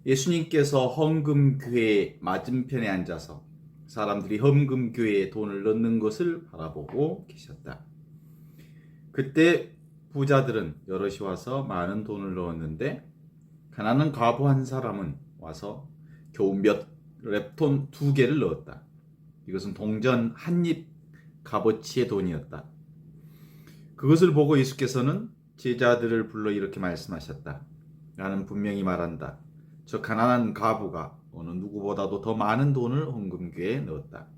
예수님께서 헌금교회 맞은편에 앉아서 사람들이 헌금교회에 돈을 넣는 것을 바라보고 계셨다. 그때 부자들은 여럿이 와서 많은 돈을 넣었는데 가난한 과부 한 사람은 와서 겨우 몇 렙돈 2개를 넣었다. 이것은 동전 한 입 값어치의 돈이었다. 그것을 보고 예수께서는 제자들을 불러 이렇게 말씀하셨다. 나는 분명히 말한다. 저 가난한 과부가 어느 누구보다도 더 많은 돈을 헌금교에 넣었다.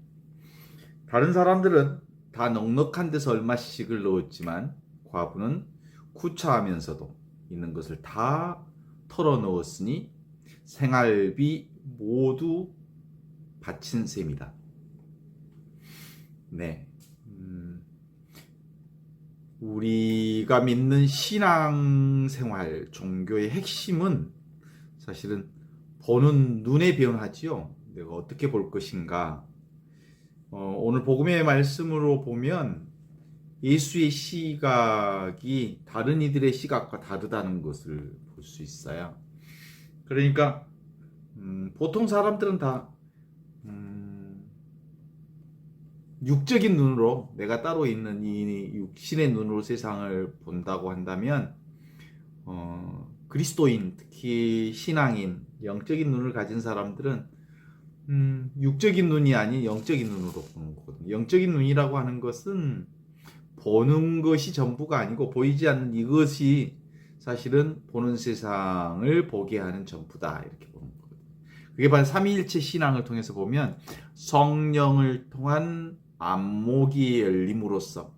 다른 사람들은 다 넉넉한 데서 얼마씩을 넣었지만 과부는 구차하면서도 있는 것을 다 털어 넣었으니 생활비 모두 바친 셈이다. 네. 우리가 믿는 신앙생활, 종교의 핵심은 사실은 보는 눈에 변하지요. 내가 어떻게 볼 것인가. 오늘 복음의 말씀으로 보면 예수의 시각이 다른 이들의 시각과 다르다는 것을 볼 수 있어요. 그러니까 보통 사람들은 다 육적인 눈으로 내가 따로 있는 이 육신의 눈으로 세상을 본다고 한다면 그리스도인, 특히 신앙인, 영적인 눈을 가진 사람들은 육적인 눈이 아닌 영적인 눈으로 보는 거거든요. 영적인 눈이라고 하는 것은 보는 것이 전부가 아니고 보이지 않는 이것이 사실은 보는 세상을 보게 하는 전부다, 이렇게 보는 거거든요. 그게 바로 삼위일체 신앙을 통해서 보면 성령을 통한 안목이 열림으로써,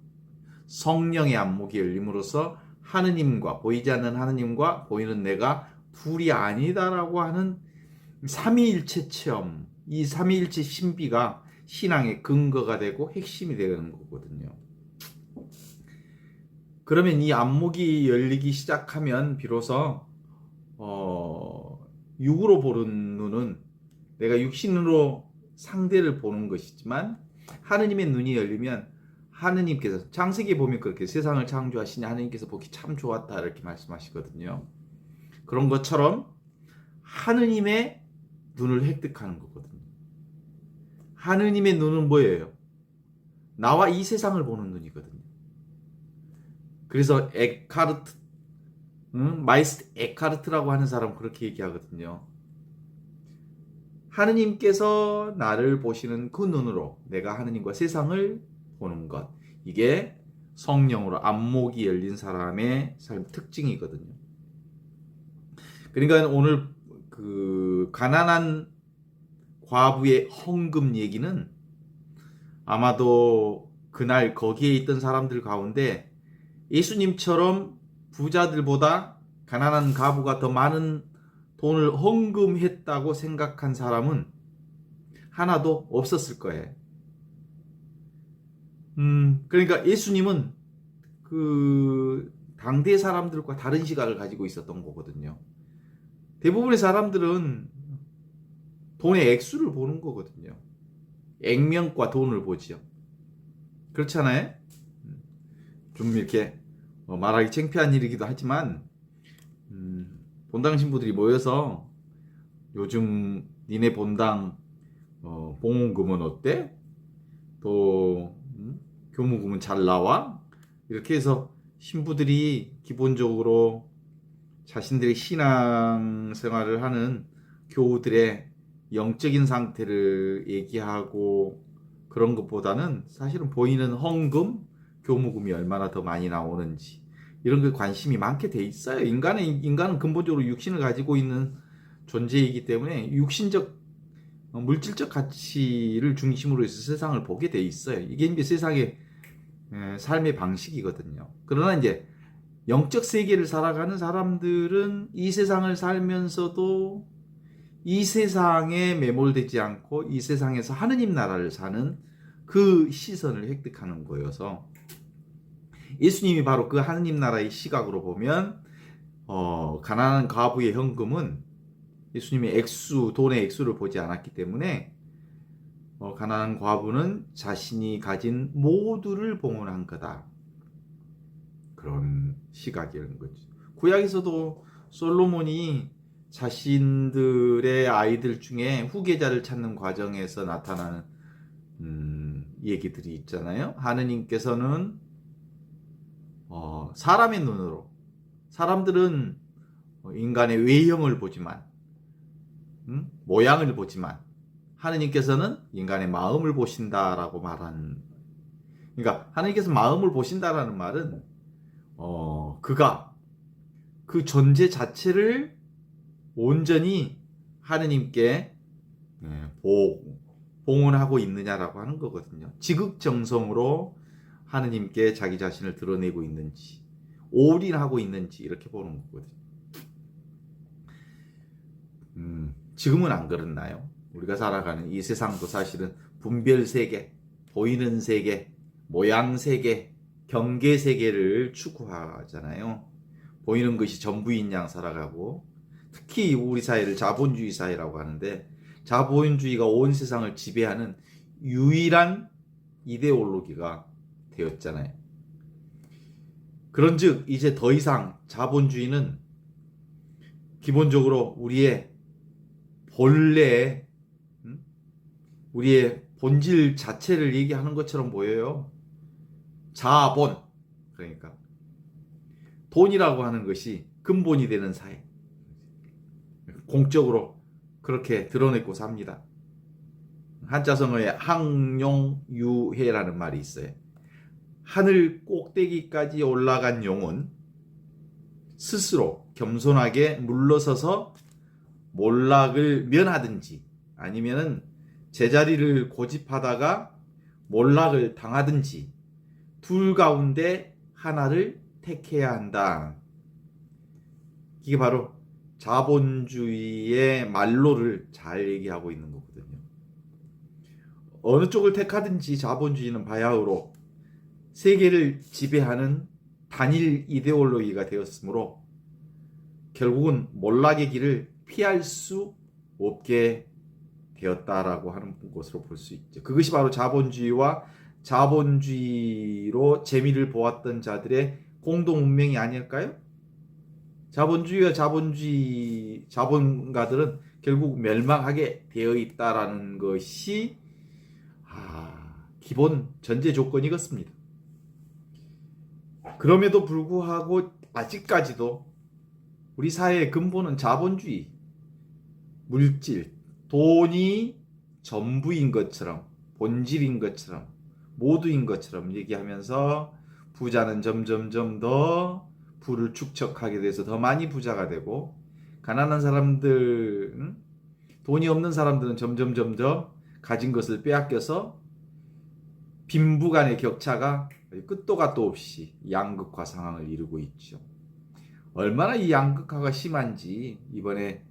성령의 안목이 열림으로써 하느님과, 보이지 않는 하느님과 보이는 내가 둘이 아니다라고 하는 삼위일체 체험, 이 삼위일체 신비가 신앙의 근거가 되고 핵심이 되는 거거든요. 그러면 이 안목이 열리기 시작하면 비로소 육으로 보는 눈은 내가 육신으로 상대를 보는 것이지만 하느님의 눈이 열리면 하느님께서, 창세기에 보면 그렇게 세상을 창조하신 하느님께서 보기 참 좋았다 이렇게 말씀하시거든요. 그런 것처럼 하느님의 눈을 획득하는 거거든요. 하느님의 눈은 뭐예요? 나와 이 세상을 보는 눈이거든요. 그래서 에카르트, 마이스트 에카르트라고 하는 사람 그렇게 얘기하거든요. 하느님께서 나를 보시는 그 눈으로 내가 하느님과 세상을 보는 것, 이게 성령으로 안목이 열린 사람의 삶 특징이거든요. 그러니까 오늘 그 가난한 과부의 헌금 얘기는 아마도 그날 거기에 있던 사람들 가운데 예수님처럼 부자들보다 가난한 과부가 더 많은 돈을 헌금했다고 생각한 사람은 하나도 없었을 거예요. 그러니까 예수님은 그 당대 사람들과 다른 시각을 가지고 있었던 거거든요. 대부분의 사람들은 돈의 액수를 보는 거거든요. 액면과 돈을 보지요. 그렇잖아요? 좀 이렇게 말하기 창피한 일이기도 하지만 본당 신부들이 모여서 요즘 니네 본당 봉헌금은 어때? 또 교무금은 잘 나와? 이렇게 해서 신부들이 기본적으로 자신들의 신앙생활을 하는 교우들의 영적인 상태를 얘기하고 그런 것보다는 사실은 보이는 헌금, 교무금이 얼마나 더 많이 나오는지 이런 게 관심이 많게 돼 있어요. 인간은 근본적으로 육신을 가지고 있는 존재이기 때문에 육신적 물질적 가치를 중심으로 해서 세상을 보게 돼 있어요. 이게 이제 세상의 삶의 방식이거든요. 그러나 이제 영적 세계를 살아가는 사람들은 이 세상을 살면서도 이 세상에 매몰되지 않고 이 세상에서 하느님 나라를 사는 그 시선을 획득하는 거여서 예수님이 바로 그 하느님 나라의 시각으로 보면 가난한 과부의 헌금은 예수님이 돈의 액수를 보지 않았기 때문에 가난한 과부는 자신이 가진 모두를 봉헌한 거다. 그런 시각이라는 거죠. 구약에서도 솔로몬이 자신들의 아이들 중에 후계자를 찾는 과정에서 나타나는 얘기들이 있잖아요. 하느님께서는 사람의 눈으로, 사람들은 인간의 외형을 보지만, 모양을 보지만 하느님께서는 인간의 마음을 보신다라고 말하는. 그러니까 하느님께서 마음을 보신다라는 말은 그가 그 존재 자체를 온전히 하느님께 봉헌하고 있느냐라고 하는 거거든요. 지극정성으로 하느님께 자기 자신을 드러내고 있는지, 올인하고 있는지 이렇게 보는 거거든요. 지금은 안 그렇나요? 우리가 살아가는 이 세상도 사실은 분별 세계, 보이는 세계, 모양 세계, 경계 세계를 추구하잖아요. 보이는 것이 전부인 양 살아가고, 특히 우리 사회를 자본주의 사회라고 하는데, 자본주의가 온 세상을 지배하는 유일한 이데올로기가 되었잖아요. 그런즉 이제 더 이상 자본주의는 기본적으로 우리의 본래, 우리의 본질 자체를 얘기하는 것처럼 보여요. 자본, 그러니까 돈이라고 하는 것이 근본이 되는 사회, 공적으로 그렇게 드러내고 삽니다. 한자성어에 항용유해라는 말이 있어요. 하늘 꼭대기까지 올라간 용은 스스로 겸손하게 물러서서 몰락을 면하든지, 아니면은 제자리를 고집하다가 몰락을 당하든지, 둘 가운데 하나를 택해야 한다. 이게 바로 자본주의의 말로를 잘 얘기하고 있는 거거든요. 어느 쪽을 택하든지 자본주의는 바야흐로 세계를 지배하는 단일 이데올로기가 되었으므로 결국은 몰락의 길을 피할 수 없게 되었다라고 하는 것으로 볼 수 있죠. 그것이 바로 자본주의와 자본주의로 재미를 보았던 자들의 공동 운명이 아닐까요? 자본주의와 자본가들은 결국 멸망하게 되어 있다라는 것이 기본 전제 조건이겠습니다. 그럼에도 불구하고 아직까지도 우리 사회의 근본은 자본주의, 물질, 돈이 전부인 것처럼, 본질인 것처럼, 모두인 것처럼 얘기하면서 부자는 점점점 더 부를 축적하게 돼서 더 많이 부자가 되고, 가난한 사람들, 돈이 없는 사람들은 점점점 더 가진 것을 빼앗겨서 빈부 간의 격차가 끝도 갓도 없이 양극화 상황을 이루고 있죠. 얼마나 이 양극화가 심한지 이번에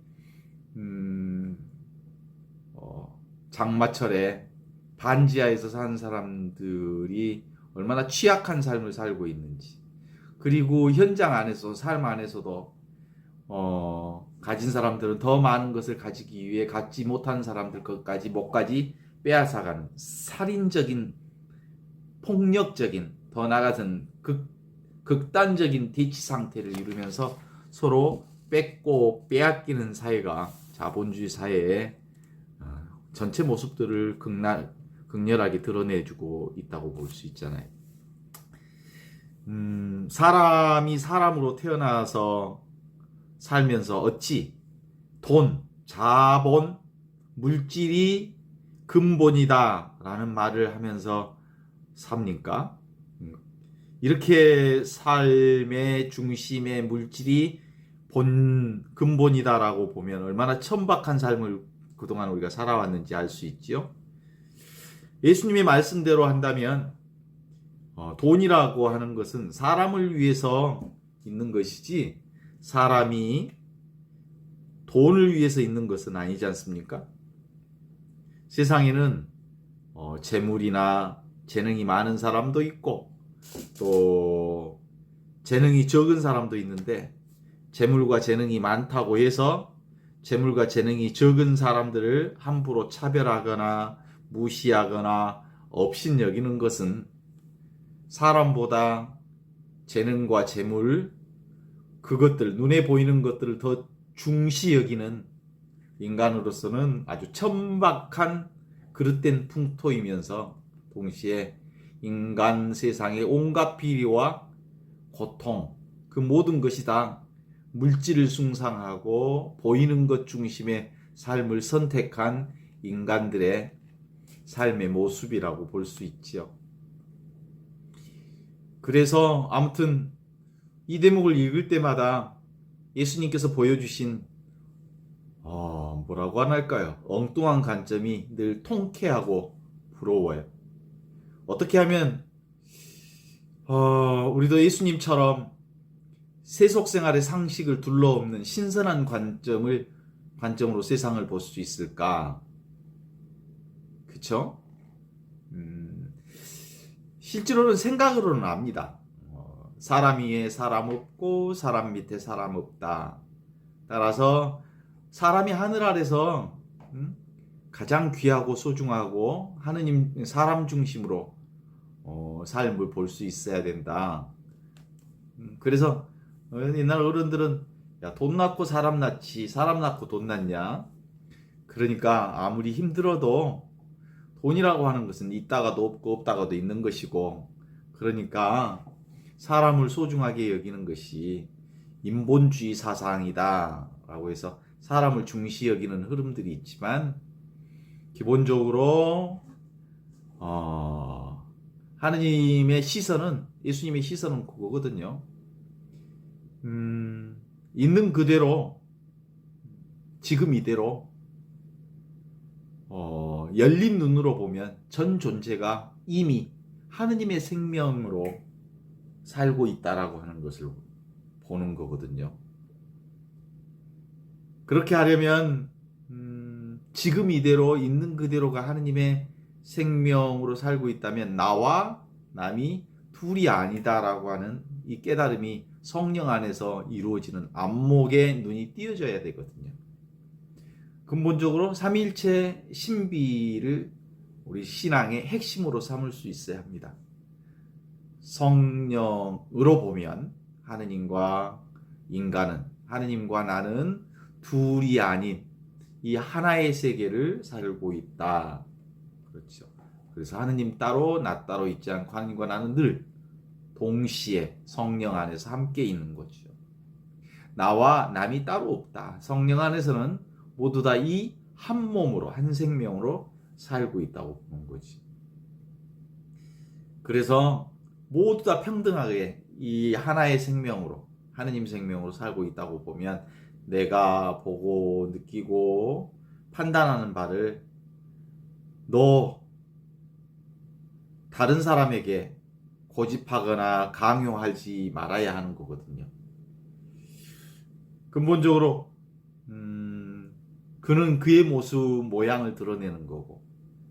장마철에 반지하에서 사는 사람들이 얼마나 취약한 삶을 살고 있는지, 그리고 현장 안에서, 삶 안에서도 가진 사람들은 더 많은 것을 가지기 위해 갖지 못한 사람들 것까지 목까지 빼앗아가는 살인적인, 폭력적인, 더 나아가서는 극단적인 대치 상태를 이루면서 서로 뺏고 빼앗기는 사회가 자본주의 사회의 전체 모습들을 극렬하게 드러내주고 있다고 볼 수 있잖아요. 사람이 사람으로 태어나서 살면서 어찌 돈, 자본, 물질이 근본이다 라는 말을 하면서 삽니까? 이렇게 삶의 중심에 물질이 근본이다라고 보면 얼마나 천박한 삶을 그동안 우리가 살아왔는지 알 수 있지요. 예수님의 말씀대로 한다면 돈이라고 하는 것은 사람을 위해서 있는 것이지 사람이 돈을 위해서 있는 것은 아니지 않습니까? 세상에는 재물이나 재능이 많은 사람도 있고 또 재능이 적은 사람도 있는데, 재물과 재능이 많다고 해서 재물과 재능이 적은 사람들을 함부로 차별하거나 무시하거나 업신여기는 것은 사람보다 재능과 재물, 그것들, 눈에 보이는 것들을 더 중시 여기는 인간으로서는 아주 천박한 그릇된 풍토이면서 동시에 인간 세상의 온갖 비리와 고통, 그 모든 것이 다 물질을 숭상하고 보이는 것 중심의 삶을 선택한 인간들의 삶의 모습이라고 볼 수 있지요. 그래서 아무튼 이 대목을 읽을 때마다 예수님께서 보여주신 뭐라고 할까요? 엉뚱한 관점이 늘 통쾌하고 부러워요. 어떻게 하면 우리도 예수님처럼 세속 생활의 상식을 둘러엎는 신선한 관점으로 세상을 볼 수 있을까? 그쵸? 실제로는 생각으로는 압니다. 사람 위에 사람 없고 사람 밑에 사람 없다. 따라서 사람이 하늘 아래서 가장 귀하고 소중하고 하느님 사람 중심으로 삶을 볼 수 있어야 된다. 그래서 옛날 어른들은 야, 돈 낳고 사람 낳지 사람 낳고 돈 낳냐? 그러니까 아무리 힘들어도 돈이라고 하는 것은 있다가도 없고 없다가도 있는 것이고, 그러니까 사람을 소중하게 여기는 것이 인본주의 사상이다 라고 해서 사람을 중시 여기는 흐름들이 있지만, 기본적으로 하느님의 시선은, 예수님의 시선은 그거거든요. 있는 그대로, 지금 이대로 열린 눈으로 보면 전 존재가 이미 하느님의 생명으로 살고 있다라고 하는 것을 보는 거거든요. 그렇게 하려면 지금 이대로 있는 그대로가 하느님의 생명으로 살고 있다면 나와 남이 둘이 아니다라고 하는 이 깨달음이 성령 안에서 이루어지는 안목의 눈이 띄어져야 되거든요. 근본적으로 삼위일체 신비를 우리 신앙의 핵심으로 삼을 수 있어야 합니다. 성령으로 보면 하느님과 인간은, 하느님과 나는 둘이 아닌 이 하나의 세계를 살고 있다. 그렇죠. 그래서 하느님 따로 나 따로 있지 않고 하느님과 나는 늘 동시에 성령 안에서 함께 있는 거죠. 나와 남이 따로 없다. 성령 안에서는 모두 다 이 한 몸으로, 한 생명으로 살고 있다고 보는 거지. 그래서 모두 다 평등하게 이 하나의 생명으로, 하느님 생명으로 살고 있다고 보면 내가 보고 느끼고 판단하는 바를 너 다른 사람에게 고집하거나 강요하지 말아야 하는 거거든요. 근본적으로 그는 그의 모습 모양을 드러내는 거고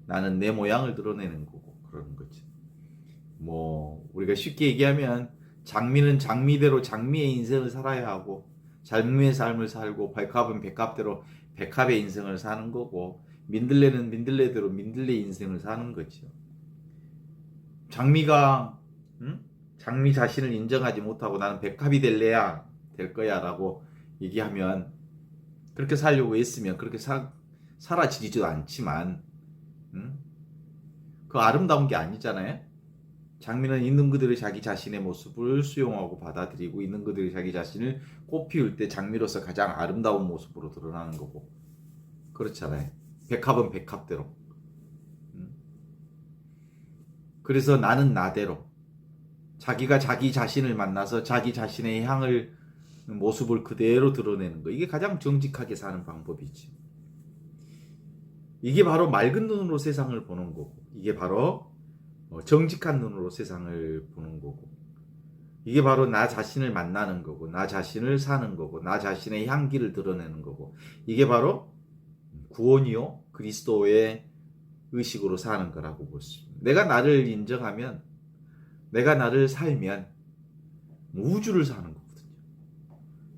나는 내 모양을 드러내는 거고 그러는 거지. 뭐 우리가 쉽게 얘기하면 장미는 장미대로 장미의 인생을 살아야 하고 장미의 삶을 살고 백합은 백합대로 백합의 인생을 사는 거고 민들레는 민들레대로 민들레의 인생을 사는 거죠. 장미가 장미 자신을 인정하지 못하고 나는 백합이 될래야 될 거야 라고 얘기하면 그렇게 살려고 했으면 그렇게 사라지지도 않지만 그 아름다운 게 아니잖아요. 장미는 있는 그대로 자기 자신의 모습을 수용하고 받아들이고 있는 그대로 자기 자신을 꽃피울 때 장미로서 가장 아름다운 모습으로 드러나는 거고 그렇잖아요. 백합은 백합대로. 그래서 나는 나대로 자기가 자기 자신을 만나서 자기 자신의 향을 모습을 그대로 드러내는 거. 이게 가장 정직하게 사는 방법이지. 이게 바로 맑은 눈으로 세상을 보는 거고 이게 바로 정직한 눈으로 세상을 보는 거고 이게 바로 나 자신을 만나는 거고 나 자신을 사는 거고 나 자신의 향기를 드러내는 거고 이게 바로 구원이요 그리스도의 의식으로 사는 거라고 볼 수 있습니다. 내가 나를 인정하면 내가 나를 살면 우주를 사는 거거든요.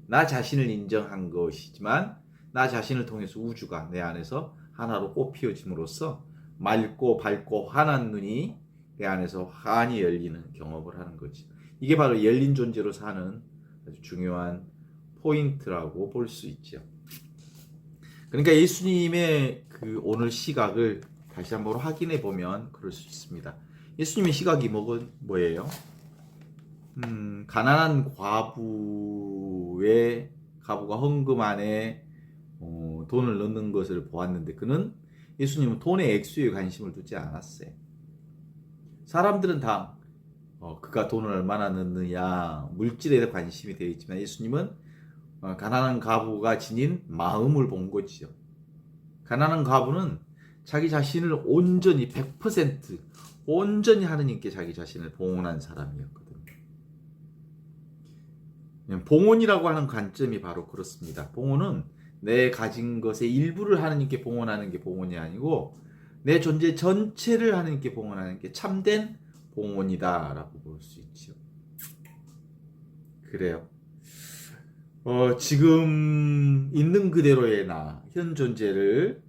나 자신을 인정한 것이지만 나 자신을 통해서 우주가 내 안에서 하나로 꽃피어짐으로써 맑고 밝고 환한 눈이 내 안에서 환히 열리는 경험을 하는 거지. 이게 바로 열린 존재로 사는 아주 중요한 포인트라고 볼 수 있죠. 그러니까 예수님의 그 오늘 시각을 다시 한번 확인해 보면 그럴 수 있습니다. 예수님의 시각이 뭐예요? 가난한 과부가 헌금 안에 돈을 넣는 것을 보았는데 예수님은 돈의 액수에 관심을 두지 않았어요. 사람들은 다 그가 돈을 얼마나 넣느냐 물질에 관심이 되어 있지만 예수님은 가난한 과부가 지닌 마음을 본 거지요. 가난한 과부는 자기 자신을 온전히 100% 온전히 하느님께 자기 자신을 봉헌한 사람이었거든요. 봉헌이라고 하는 관점이 바로 그렇습니다. 봉헌은 내 가진 것의 일부를 하느님께 봉헌하는 게 봉헌이 아니고 내 존재 전체를 하느님께 봉헌하는 게 참된 봉헌이다라고 볼 수 있죠. 그래요. 지금 있는 그대로의 현 존재를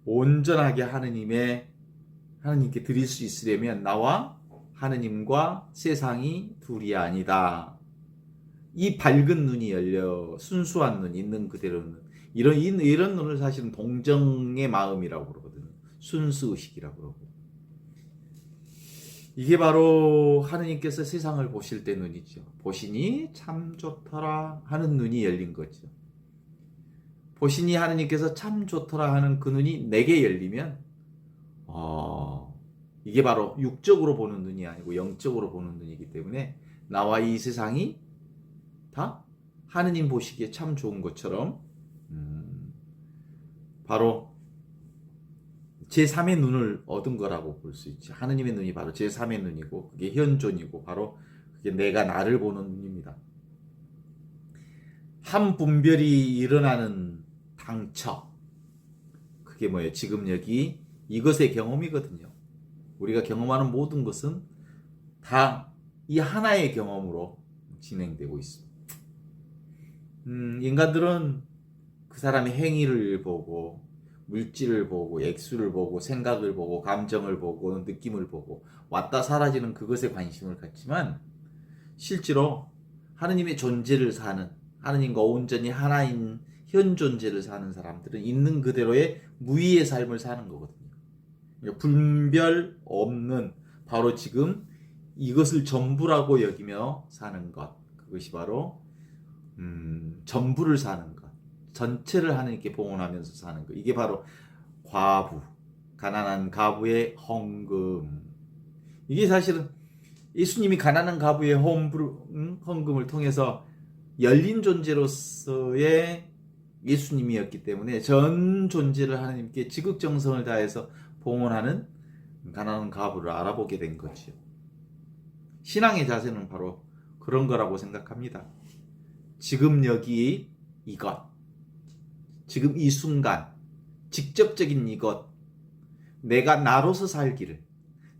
온전하게 하느님께 드릴 수 있으려면 나와 하느님과 세상이 둘이 아니다. 이 밝은 눈이 열려 순수한 눈, 있는 그대로 눈. 이런 눈을 사실은 동정의 마음이라고 그러거든요. 순수의식이라고 그러고. 이게 바로 하느님께서 세상을 보실 때 눈이죠. 보시니 참 좋더라 하는 눈이 열린 거죠. 보시니 하느님께서 참 좋더라 하는 그 눈이 내게 열리면 이게 바로 육적으로 보는 눈이 아니고 영적으로 보는 눈이기 때문에 나와 이 세상이 다 하느님 보시기에 참 좋은 것처럼 바로 제3의 눈을 얻은 거라고 볼 수 있죠. 하느님의 눈이 바로 제3의 눈이고 그게 현존이고 바로 그게 내가 나를 보는 눈입니다. 한 분별이 일어나는 당처 그게 뭐예요? 지금 여기 이것의 경험이거든요. 우리가 경험하는 모든 것은 다 이 하나의 경험으로 진행되고 있습니다. 인간들은 그 사람의 행위를 보고 물질을 보고 액수를 보고 생각을 보고 감정을 보고 느낌을 보고 왔다 사라지는 그것에 관심을 갖지만 실제로 하느님의 존재를 사는 하느님과 온전히 하나인 현 존재를 사는 사람들은 있는 그대로의 무의의 삶을 사는 거거든요. 그러니까 분별 없는 바로 지금 이것을 전부라고 여기며 사는 것 그것이 바로 전부를 사는 것 전체를 하느님께 봉헌하면서 사는 것 이게 바로 가난한 과부의 헌금 이게 사실은 예수님이 가난한 과부의 헌금을 통해서 열린 존재로서의 예수님이었기 때문에 전 존재를 하나님께 지극정성을 다해서 봉헌하는 가난한 과부를 알아보게 된 거죠. 신앙의 자세는 바로 그런 거라고 생각합니다. 지금 여기 이것, 지금 이 순간, 직접적인 이것, 내가 나로서 살기를,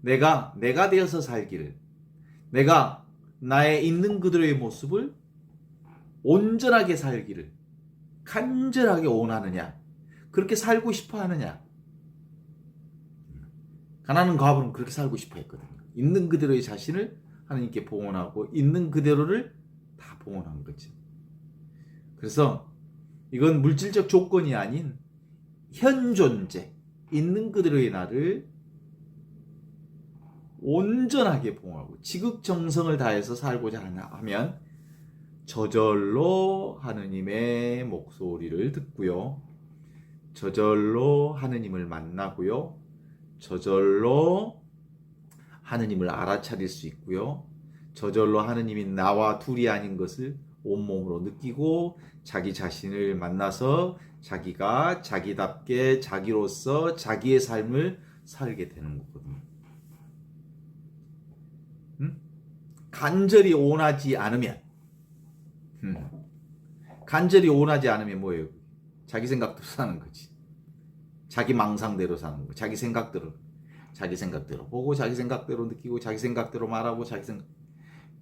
내가 되어서 살기를, 내가 나의 있는 그대로의 모습을 온전하게 살기를 간절하게 원하느냐, 그렇게 살고 싶어 하느냐. 가난한 과부는 그렇게 살고 싶어 했거든요. 있는 그대로의 자신을 하나님께 봉헌하고 있는 그대로를 다 봉헌한 거죠. 그래서 이건 물질적 조건이 아닌 현 존재, 있는 그대로의 나를 온전하게 봉헌하고 지극정성을 다해서 살고자 하면 저절로 하느님의 목소리를 듣고요. 저절로 하느님을 만나고요. 저절로 하느님을 알아차릴 수 있고요. 저절로 하느님이 나와 둘이 아닌 것을 온몸으로 느끼고 자기 자신을 만나서 자기가 자기답게 자기로서 자기의 삶을 살게 되는 거거든요. 간절히 원하지 않으면 뭐예요? 자기 생각대로 사는 거지. 자기 망상대로 사는 거. 자기 생각대로 보고 자기 생각대로 느끼고 자기 생각대로 말하고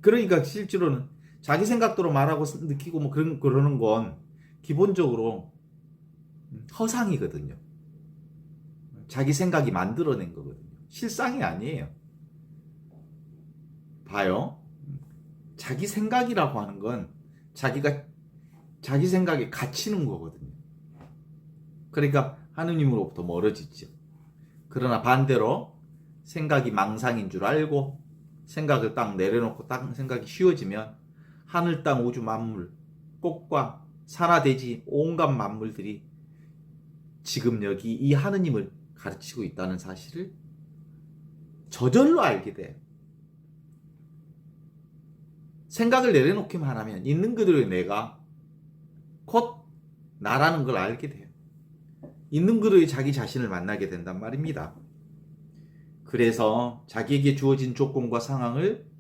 그러니까 실제로는 자기 생각대로 말하고 느끼고 뭐 그러는 건 기본적으로 허상이거든요. 자기 생각이 만들어낸 거거든요. 실상이 아니에요. 봐요. 자기 생각이라고 하는 건 자기가 자기 생각에 갇히는 거거든요. 그러니까 하느님으로부터 멀어지죠. 그러나 반대로 생각이 망상인 줄 알고 생각을 딱 내려놓고 딱 생각이 쉬워지면 하늘 땅 우주 만물 꽃과 산하대지 온갖 만물들이 지금 여기 이 하느님을 가르치고 있다는 사실을 저절로 알게 돼요. 생각을 내려놓기만 하면 있는 그대로의 내가 곧 나라는 걸 알게 돼요. 있는 그대로의 자기 자신을 만나게 된단 말입니다. 그래서 자기에게 주어진 조건과 상황을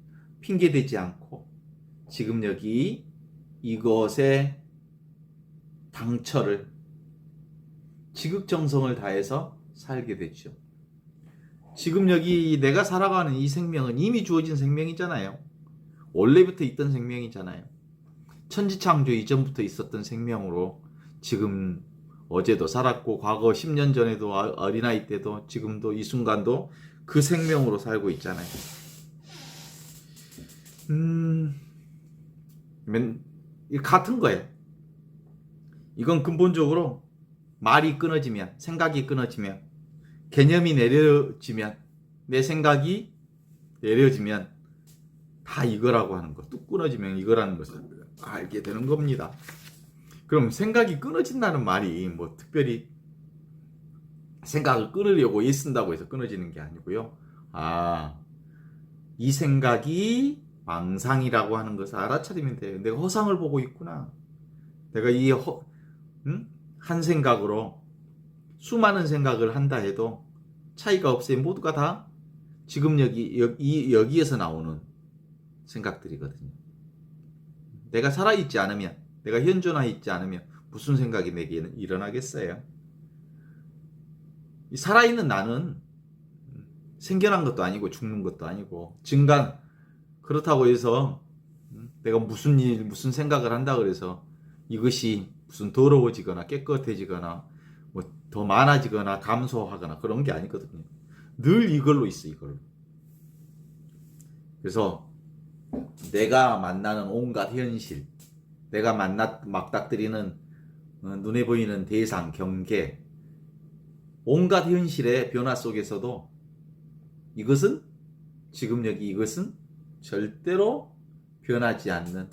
핑계대지 않고 지금 여기 이것에 당처를 지극정성을 다해서 살게 되죠. 지금 여기 내가 살아가는 이 생명은 이미 주어진 생명이잖아요. 원래부터 있던 생명이잖아요. 천지창조 이전부터 있었던 생명으로 지금 어제도 살았고 과거 10년 전에도 어린아이 때도 지금도 이 순간도 그 생명으로 살고 있잖아요. 같은 거예요. 이건 근본적으로 말이 끊어지면, 생각이 끊어지면, 개념이 내려지면, 내 생각이 내려지면 다 이거라고 하는 거. 뚝 끊어지면 이거라는 것을 알게 되는 겁니다. 그럼 생각이 끊어진다는 말이 뭐 특별히 생각을 끊으려고 애쓴다고 해서 끊어지는 게 아니고요. 이 생각이 망상이라고 하는 것을 알아차리면 돼요. 내가 허상을 보고 있구나. 내가 한 생각으로 수많은 생각을 한다 해도 차이가 없어요. 모두가 다 지금 여기에서 나오는 생각들이거든요. 내가 살아있지 않으면, 내가 현존하여 있지 않으면 무슨 생각이 내게 일어나겠어요? 살아있는 나는 생겨난 것도 아니고 죽는 것도 아니고 증간, 그렇다고 해서 내가 무슨 생각을 한다 그래서 이것이 무슨 더러워지거나 깨끗해지거나 뭐 더 많아지거나 감소하거나 그런 게 아니거든요. 늘 이걸로 있어, 이걸로. 그래서 내가 만나는 온갖 현실, 내가 맞닥뜨리는 눈에 보이는 대상, 경계, 온갖 현실의 변화 속에서도 이것은 지금 여기 이것은 절대로 변하지 않는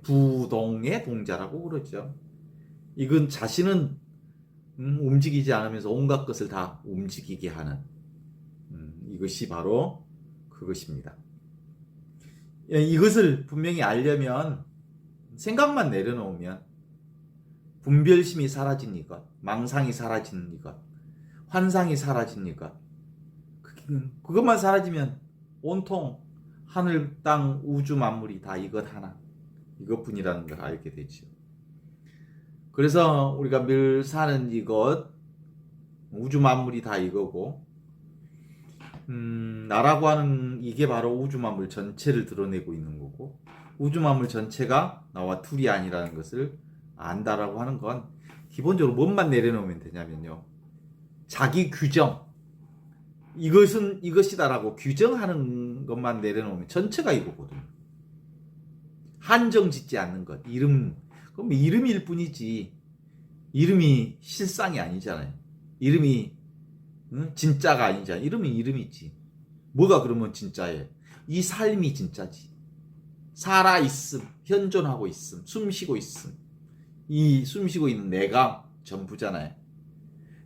부동의 동자라고 그러죠. 이건 자신은 움직이지 않으면서 온갖 것을 다 움직이게 하는 이것이 바로 그것입니다. 이것을 분명히 알려면 생각만 내려놓으면 분별심이 사라진 이것, 망상이 사라진 이것, 환상이 사라진 이것, 그것만 사라지면 온통 하늘, 땅, 우주 만물이 다 이것 하나, 이것뿐이라는 걸 알게 되죠. 그래서 우리가 늘 사는 이것, 우주 만물이 다 이거고, 나라고 하는 이게 바로 우주 만물 전체를 드러내고 있는 거고, 우주 만물 전체가 나와 둘이 아니라는 것을 안다라고 하는 건 기본적으로 뭔만 내려놓으면 되냐면요, 자기 규정, 이것은 이것이다라고 규정하는 것만 내려놓으면 전체가 이거거든요. 한정 짓지 않는 것, 그럼 이름일 뿐이지 이름이 실상이 아니잖아요. 이름이 진짜가 아니잖아요. 이름이 이름이지. 뭐가 그러면 진짜예요? 이 삶이 진짜지. 살아있음, 현존하고 있음, 숨쉬고 있음. 이 숨쉬고 있는 내가 전부잖아요.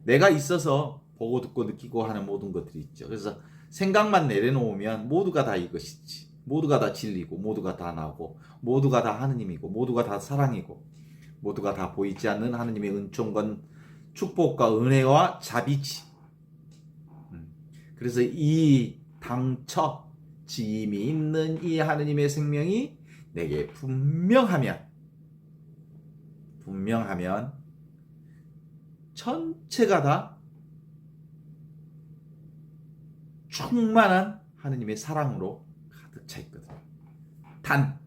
내가 있어서 보고 듣고 느끼고 하는 모든 것들이 있죠. 그래서 생각만 내려놓으면 모두가 다 이것이지. 모두가 다 진리고, 모두가 다 나고, 모두가 다 하느님이고, 모두가 다 사랑이고, 모두가 다 보이지 않는 하느님의 은총과 축복과 은혜와 자비지. 그래서 이 당처, 짐이 있는 이 하느님의 생명이 내게 분명하면 전체가 다 충만한 하느님의 사랑으로 가득 차 있거든요. 단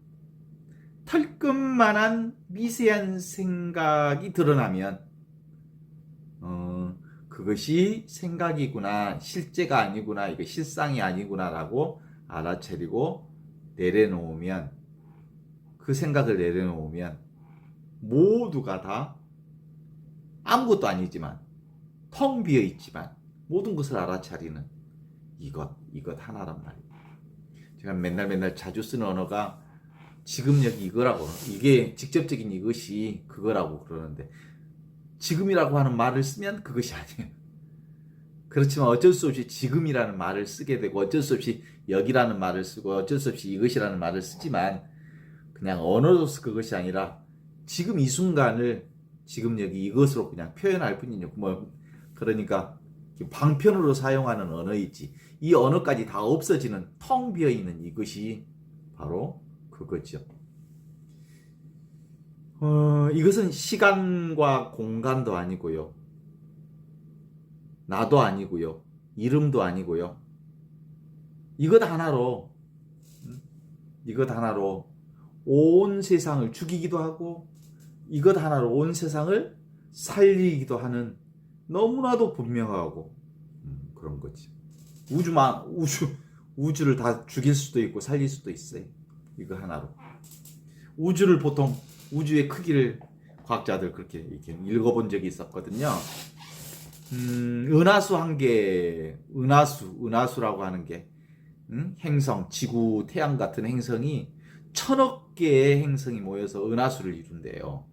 털끝만한 미세한 생각이 드러나면 그것이 생각이구나, 실제가 아니구나, 이거 실상이 아니구나라고 알아차리고 내려놓으면, 그 생각을 내려놓으면 모두가 다 아무것도 아니지만 텅 비어 있지만 모든 것을 알아차리는 이것 하나란 말이에요. 제가 맨날 자주 쓰는 언어가 지금 여기 이거라고, 이게 직접적인 이것이 그거라고 그러는데, 지금이라고 하는 말을 쓰면 그것이 아니에요. 그렇지만 어쩔 수 없이 지금이라는 말을 쓰게 되고, 어쩔 수 없이 여기라는 말을 쓰고, 어쩔 수 없이 이것이라는 말을 쓰지만, 그냥 언어로서 그것이 아니라 지금 이 순간을 지금 여기 이것으로 그냥 표현할 뿐이죠. 뭐 그러니까 방편으로 사용하는 언어이지, 이 언어까지 다 없어지는 텅 비어 있는 이것이 바로 그거죠. 이것은 시간과 공간도 아니고요, 나도 아니고요, 이름도 아니고요. 이것 하나로 온 세상을 죽이기도 하고, 이것 하나로 온 세상을 살리기도 하는 너무나도 분명하고 그런 거지. 우주를 다 죽일 수도 있고 살릴 수도 있어요. 이거 하나로. 우주를 보통, 우주의 크기를 과학자들 그렇게 이렇게 읽어본 적이 있었거든요. 은하수 한 개, 은하수라고 하는 게, 행성, 지구, 태양 같은 행성이 1000억 개의 행성이 모여서 은하수를 이룬대요.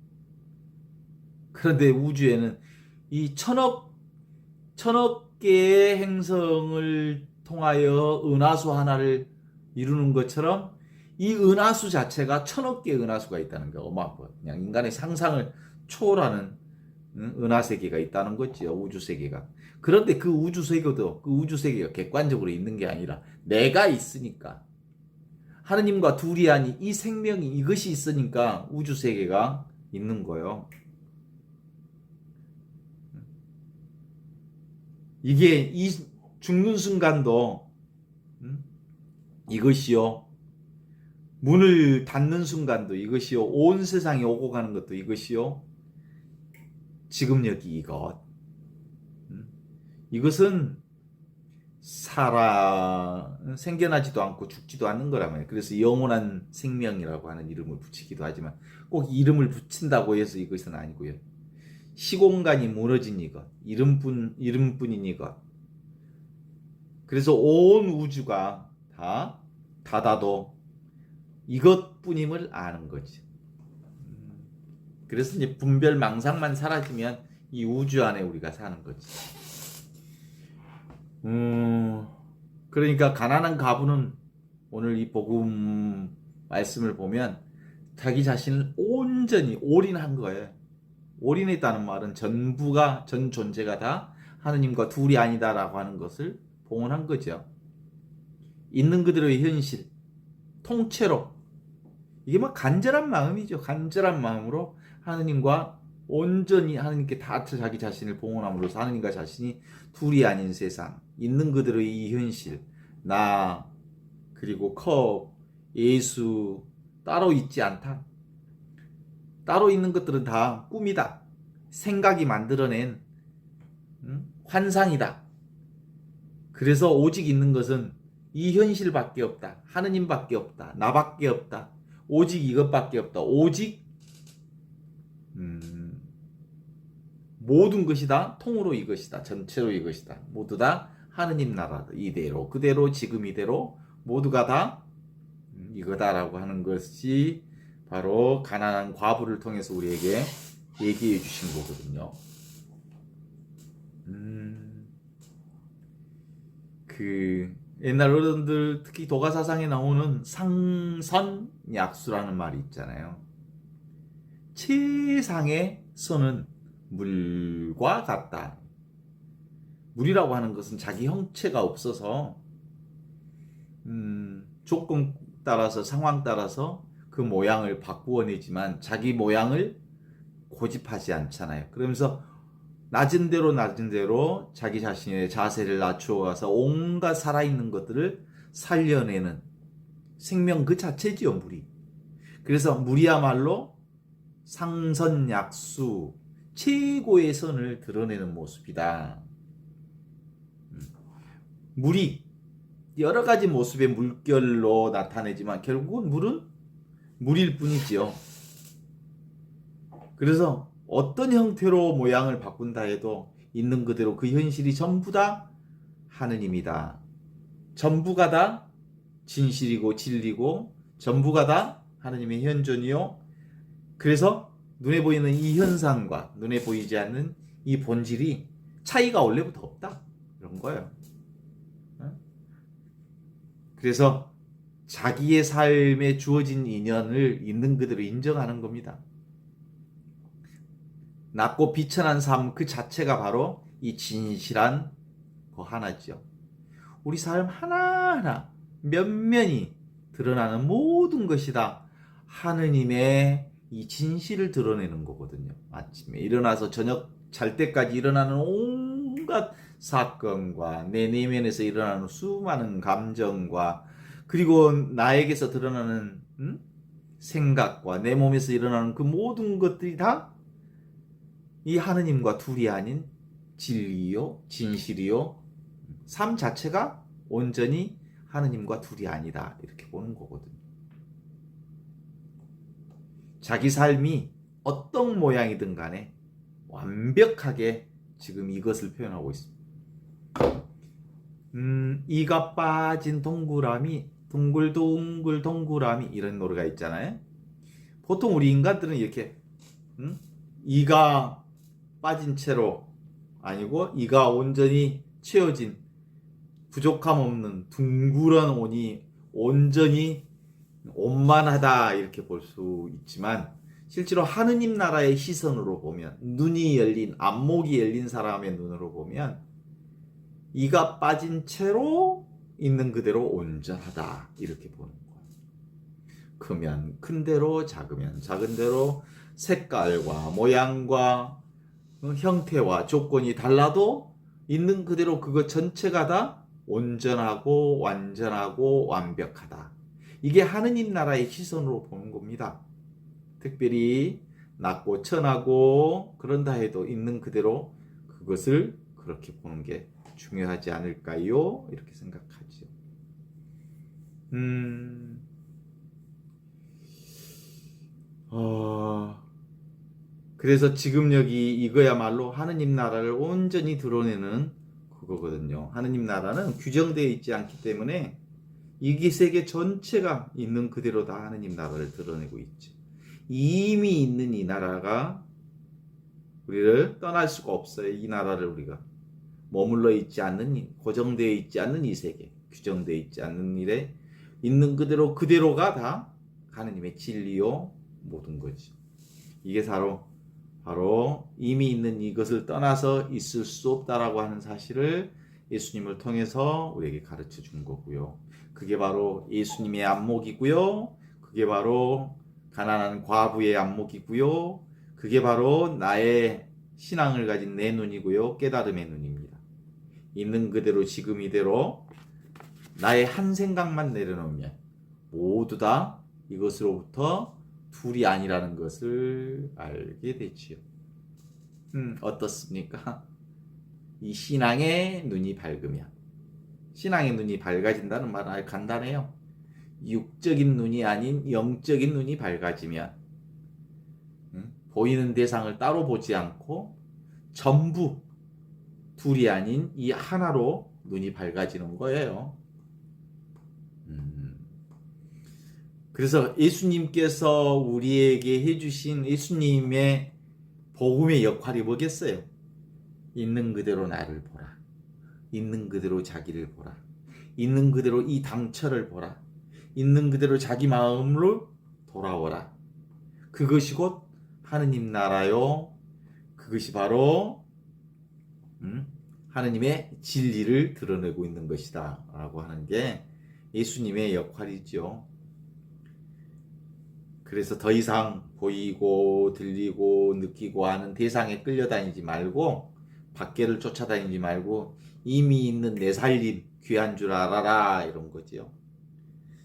그런데 우주에는 이 1000억 개의 행성을 통하여 은하수 하나를 이루는 것처럼, 이 은하수 자체가 1000억 개의 은하수가 있다는 게 어마어마해요. 그냥 인간의 상상을 초월하는 은하세계가 있다는 거죠. 우주세계가. 그런데 그 우주세계가 객관적으로 있는 게 아니라 내가 있으니까, 하느님과 둘이 하니 이 생명이, 이것이 있으니까 우주세계가 있는 거예요. 이게 이 죽는 순간도 이것이요, 문을 닫는 순간도 이것이요, 온 세상이 오고 가는 것도 이것이요, 지금 여기 이것은 생겨나지도 않고 죽지도 않는 거라면, 그래서 영원한 생명이라고 하는 이름을 붙이기도 하지만, 꼭 이름을 붙인다고 해서 이것은 아니고요. 시공간이 무너진 이것, 이름뿐인 이것. 그래서 온 우주가 다 닫아도 이것뿐임을 아는 거지. 그래서 이제 분별 망상만 사라지면 이 우주 안에 우리가 사는 거지. 그러니까 가난한 과부는 오늘 이 복음 말씀을 보면 자기 자신을 온전히 올인한 거예요. 올인했다는 말은 전 존재가 다 하느님과 둘이 아니다라고 하는 것을 봉헌한 거죠. 있는 그대로의 현실, 통째로. 이게 막 간절한 마음이죠. 간절한 마음으로 하느님과 온전히, 하느님께 다 자기 자신을 봉헌함으로써 하느님과 자신이 둘이 아닌 세상, 있는 그대로의 이 현실, 나, 그리고 컵, 예수, 따로 있지 않다. 따로 있는 것들은 다 꿈이다. 생각이 만들어낸 환상이다. 그래서 오직 있는 것은 이 현실밖에 없다. 하느님밖에 없다. 나밖에 없다. 오직 이것밖에 없다. 오직 모든 것이 다 통으로 이것이다. 전체로 이것이다. 모두 다 하느님 나라다. 이대로 그대로 지금 이대로 모두가 다 이거다라고 하는 것이 바로 가난한 과부를 통해서 우리에게 얘기해 주신 거거든요. 그 옛날 어른들, 특히 도가사상에 나오는 상선약수라는 말이 있잖아요. 최상의 선은 물과 같다. 물이라고 하는 것은 자기 형체가 없어서 조건 따라서, 상황 따라서 그 모양을 바꾸어내지만 자기 모양을 고집하지 않잖아요. 그러면서 낮은 대로 자기 자신의 자세를 낮추어 가서 온갖 살아있는 것들을 살려내는 생명 그 자체지요, 물이. 그래서 물이야말로 상선약수, 최고의 선을 드러내는 모습이다. 물이 여러 가지 모습의 물결로 나타내지만 결국은 물은 물일 뿐이지요. 그래서 어떤 형태로 모양을 바꾼다 해도 있는 그대로 그 현실이 전부 다 하느님이다. 전부가 다 진실이고 진리고 전부가 다 하느님의 현존이요. 그래서 눈에 보이는 이 현상과 눈에 보이지 않는 이 본질이 차이가 원래부터 없다. 이런 거예요. 그래서 자기의 삶에 주어진 인연을 있는 그대로 인정하는 겁니다. 낮고 비천한 삶 그 자체가 바로 이 진실한 거 하나죠. 우리 삶 하나하나 면면이 드러나는 모든 것이 다 하느님의 이 진실을 드러내는 거거든요. 아침에 일어나서 저녁 잘 때까지 일어나는 온갖 사건과 내 내면에서 일어나는 수많은 감정과 그리고 나에게서 드러나는 생각과 내 몸에서 일어나는 그 모든 것들이 다 이 하느님과 둘이 아닌 진리요, 진실이요, 삶 자체가 온전히 하느님과 둘이 아니다. 이렇게 보는 거거든요. 자기 삶이 어떤 모양이든 간에 완벽하게 지금 이것을 표현하고 있습니다. 이가 빠진 동그라미, 둥글둥글 동그라미 이런 노래가 있잖아요. 보통 우리 인간들은 이렇게 이가 빠진 채로 아니고 이가 온전히 채워진 부족함 없는 둥그런 온이 온전히 온만하다 이렇게 볼 수 있지만 실제로 하느님 나라의 시선으로 보면 눈이 열린 안목이 열린 사람의 눈으로 보면 이가 빠진 채로 있는 그대로 온전하다 이렇게 보는 거예요. 크면 큰 대로 작으면 작은 대로 색깔과 모양과 형태와 조건이 달라도 있는 그대로 그것 전체가 다 온전하고 완전하고 완벽하다. 이게 하느님 나라의 시선으로 보는 겁니다. 특별히 낮고 천하고 그런다 해도 있는 그대로 그것을 그렇게 보는 게 중요하지 않을까요? 이렇게 생각하죠. 그래서 지금 여기 이거야말로 하느님 나라를 온전히 드러내는 그거거든요. 하느님 나라는 규정되어 있지 않기 때문에 이 세계 전체가 있는 그대로 다 하느님 나라를 드러내고 있죠. 이미 있는 이 나라가 우리를 떠날 수가 없어요. 이 나라를 우리가 머물러 있지 않는, 고정되어 있지 않는 이 세계, 규정되어 있지 않는 일에 있는 그대로 그대로가 다 하느님의 진리요 모든 거지. 이게 바로 이미 있는 이것을 떠나서 있을 수 없다라고 하는 사실을 예수님을 통해서 우리에게 가르쳐 준 거고요. 그게 바로 예수님의 안목이고요. 그게 바로 가난한 과부의 안목이고요. 그게 바로 나의 신앙을 가진 내 눈이고요. 깨달음의 눈입니다. 있는 그대로 지금 이대로 나의 한 생각만 내려놓으면 모두 다 이것으로부터 둘이 아니라는 것을 알게 되지요. 어떻습니까? 이 신앙의 눈이 밝으면, 신앙의 눈이 밝아진다는 말은 아주 간단해요. 육적인 눈이 아닌 영적인 눈이 밝아지면 보이는 대상을 따로 보지 않고 전부 둘이 아닌 이 하나로 눈이 밝아지는 거예요. 그래서 예수님께서 우리에게 해주신 예수님의 복음의 역할이 뭐겠어요? 있는 그대로 나를 보라. 있는 그대로 자기를 보라. 있는 그대로 이 당처를 보라. 있는 그대로 자기 마음으로 돌아오라. 그것이 곧 하느님 나라요. 그것이 바로 하느님의 진리를 드러내고 있는 것이다 라고 하는 게 예수님의 역할이죠. 그래서 더 이상 보이고 들리고 느끼고 하는 대상에 끌려다니지 말고 밖에를 쫓아다니지 말고 이미 있는 내 살림 귀한 줄 알아라 이런 거죠.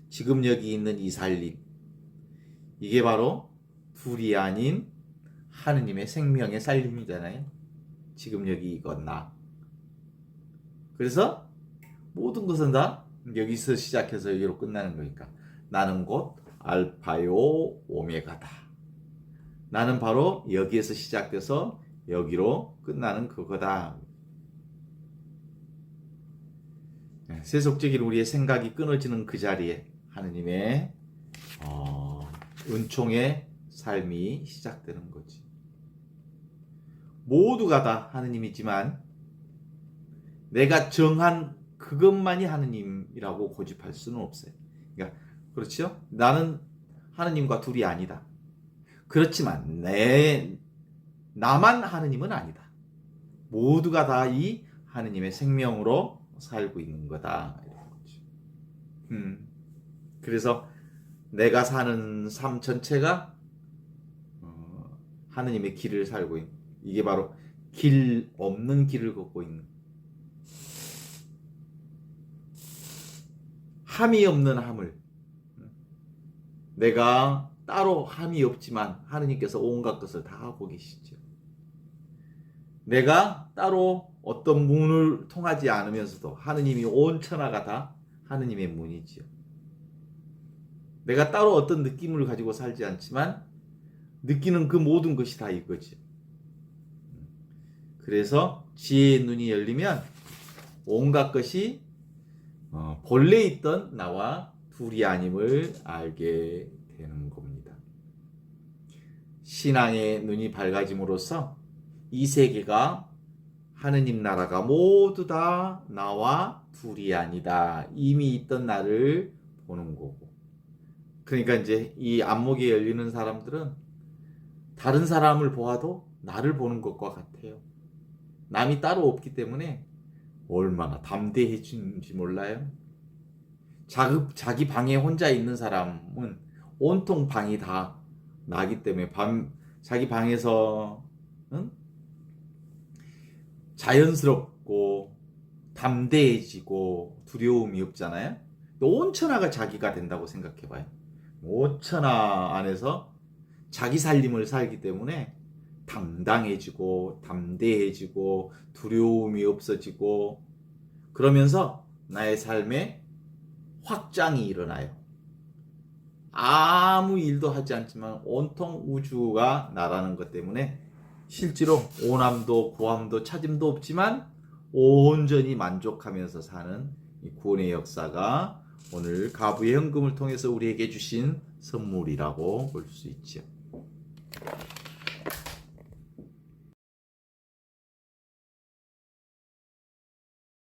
지금 여기 있는 이 살림 이게 바로 둘이 아닌 하느님의 생명의 살림이잖아요. 지금 여기 이건 나. 그래서 모든 것은 다 여기서 시작해서 여기로 끝나는 거니까 나는 곧 알파요 오메가다. 나는 바로 여기에서 시작돼서 여기로 끝나는 그거다. 세속적인 우리의 생각이 끊어지는 그 자리에 하느님의 은총의 삶이 시작되는 거지. 모두가 다 하느님이지만 내가 정한 그것만이 하느님이라고 고집할 수는 없어요. 그러니까 그렇죠? 나는 하느님과 둘이 아니다. 그렇지만 나만 하느님은 아니다. 모두가 다 이 하느님의 생명으로 살고 있는 거다. 이런 거죠. 그래서 내가 사는 삶 전체가 하느님의 길을 살고 있는, 이게 바로 길 없는 길을 걷고 있는, 함이 없는 함을, 내가 따로 함이 없지만 하느님께서 온갖 것을 다 하고 계시죠. 내가 따로 어떤 문을 통하지 않으면서도 하느님이 온 천하가 다 하느님의 문이지요. 내가 따로 어떤 느낌을 가지고 살지 않지만 느끼는 그 모든 것이 다 이거지. 그래서 지혜의 눈이 열리면 온갖 것이 본래 있던 나와 둘이 아님을 알게 되는 겁니다. 신앙의 눈이 밝아짐으로써 이 세계가 하느님 나라가 모두 다 나와 둘이 아니다. 이미 있던 나를 보는 거고. 그러니까 이제 이 안목이 열리는 사람들은 다른 사람을 보아도 나를 보는 것과 같아요. 남이 따로 없기 때문에 얼마나 담대해지는지 몰라요. 자기 방에 혼자 있는 사람은 온통 방이 다 나기 때문에 자기 방에서 자연스럽고 담대해지고 두려움이 없잖아요. 온 천하가 자기가 된다고 생각해봐요. 온 천하 안에서 자기 살림을 살기 때문에 당당해지고 담대해지고 두려움이 없어지고, 그러면서 나의 삶에 확장이 일어나요. 아무 일도 하지 않지만 온통 우주가 나라는 것 때문에 실제로 오남도 구함도 찾음도 없지만 온전히 만족하면서 사는 이 구원의 역사가 오늘 가부의 헌금을 통해서 우리에게 주신 선물이라고 볼 수 있죠.